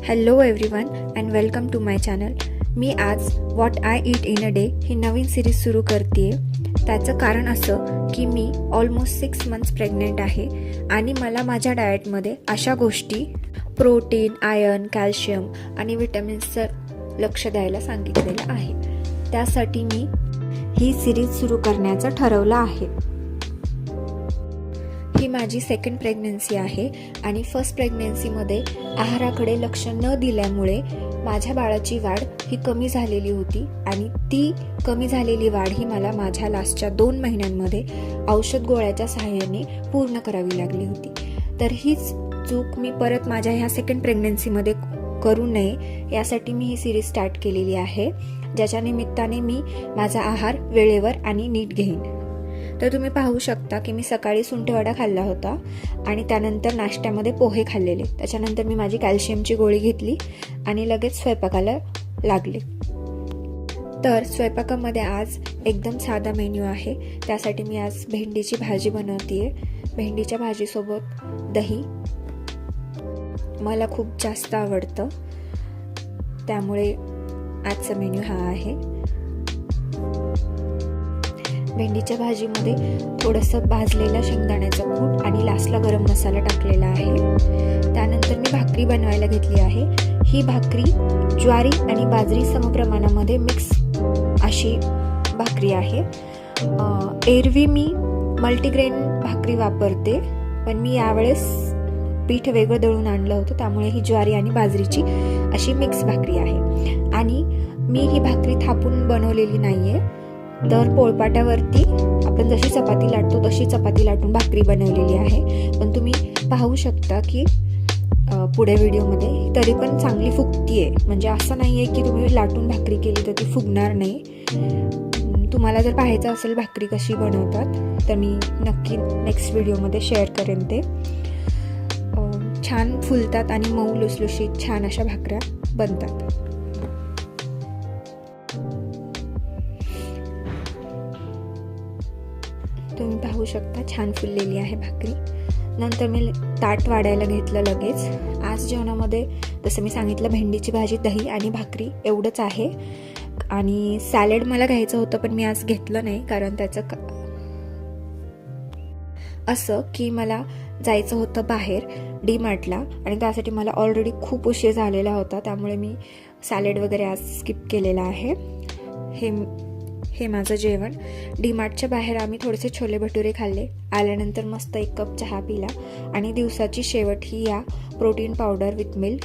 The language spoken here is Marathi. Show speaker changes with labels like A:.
A: Hello everyone and welcome to my channel. मी आज what I eat in a day ही नवीन सिरीज सुरू करते. त्याचं कारण असं की मी ऑलमोस्ट 6 मंथ्स प्रेग्नेंट आहे आणि मला माझ्या डाएटमध्ये अशा गोष्टी प्रोटीन, आयर्न, कॅल्शियम आणि विटॅमिन्सचं लक्ष द्यायला सांगितलेलं आहे. त्यासाठी मी ही सिरीज सुरू करण्याचं ठरवलं आहे. ही माझी सेकंड प्रेग्नन्सी आहे आणि फर्स्ट प्रेग्नन्सीमध्ये आहाराकडे लक्ष न दिल्यामुळे माझ्या बाळाची वाढ ही कमी झालेली होती आणि ती कमी झालेली वाढ ही मला माझ्या लास्टच्या 2 महिन्यांमध्ये औषध गोळ्याच्या सहाय्याने पूर्ण करावी लागली होती. तर हीच चूक मी परत माझ्या ह्या सेकंड प्रेग्नन्सीमध्ये करू नये यासाठी मी ही सिरीज स्टार्ट केलेली आहे, ज्याच्या निमित्ताने मी माझा आहार वेळेवर आणि नीट घेईन. तर तुम्ही पाहू शकता की मी सकाळी सुंठवडा खाल्ला होता आणि त्यानंतर नाश्त्यामध्ये पोहे खाल्लेले. त्याच्यानंतर मी माझी कॅल्शियमची गोळी घेतली आणि लगेच स्वयंपाकाला लागले. तर स्वयंपाकामध्ये आज एकदम साधा मेन्यू आहे. त्यासाठी मी आज भेंडीची भाजी बनवते. भेंडीच्या भाजीसोबत दही मला खूप जास्त आवडतं, त्यामुळे आजचा मेन्यू हा आहे. भेंडीच्या भाजीमध्ये थोडंसं भाजलेला शेंगदाण्याचं कूट आणि लास्टला गरम मसाला टाकलेला आहे. त्यानंतर मी भाकरी बनवायला घेतली आहे. ही भाकरी ज्वारी आणि बाजरी समप्रमाणामध्ये मिक्स अशी भाकरी आहे. एरवी मी मल्टीग्रेन भाकरी वापरते, पण मी यावेळेस पीठ वेगळं दळून आणलं होतं, त्यामुळे ही ज्वारी आणि बाजरीची अशी मिक्स भाकरी आहे. आणि मी ही भाकरी थापून बनवलेली नाही आहे, तर पोळपाटावरती आपण जशी चपाती लाटतो तशी चपाती लाटून भाकरी बनवलेली आहे. पण तुम्ही पाहू शकता की पुढे व्हिडिओमध्ये तरी पण चांगली फुगतीये. म्हणजे असं नाही आहे की तुम्ही लाटून भाकरी केली तर ती फुगणार नाही. तुम्हाला जर पाहायचं असेल भाकरी कशी बनवतात तर मी नक्की नेक्स्ट व्हिडिओमध्ये शेअर करेन. ते छान फुलतात आणि मऊ लुसलुशीत छान अशा भाकऱ्या बनतात. तुम्ही पाहू शकता छान फुललेली आहे भाकरी. नंतर मी ताट वाढायला घेतलं लगेच. आज जेवणामध्ये जसं मी सांगितलं भेंडीची भाजी, दही आणि भाकरी एवढंच आहे. आणि सॅलड मला घ्यायचं होतं पण मी आज घेतलं नाही, कारण त्याचं असं की मला जायचं होतं बाहेर डी-मार्टला आणि त्यासाठी मला ऑलरेडी खूप उशीर झालेला होता, त्यामुळे मी सॅलड वगैरे आज स्किप केलेला आहे. हे माझं जेवण. डी-मार्टच्या बाहेर आम्ही थोडेसे छोले भटुरे खाल्ले. आल्यानंतर मस्त 1 कप चहा पिला आणि दिवसाची शेवट ही या प्रोटीन पावडर विथ मिल्क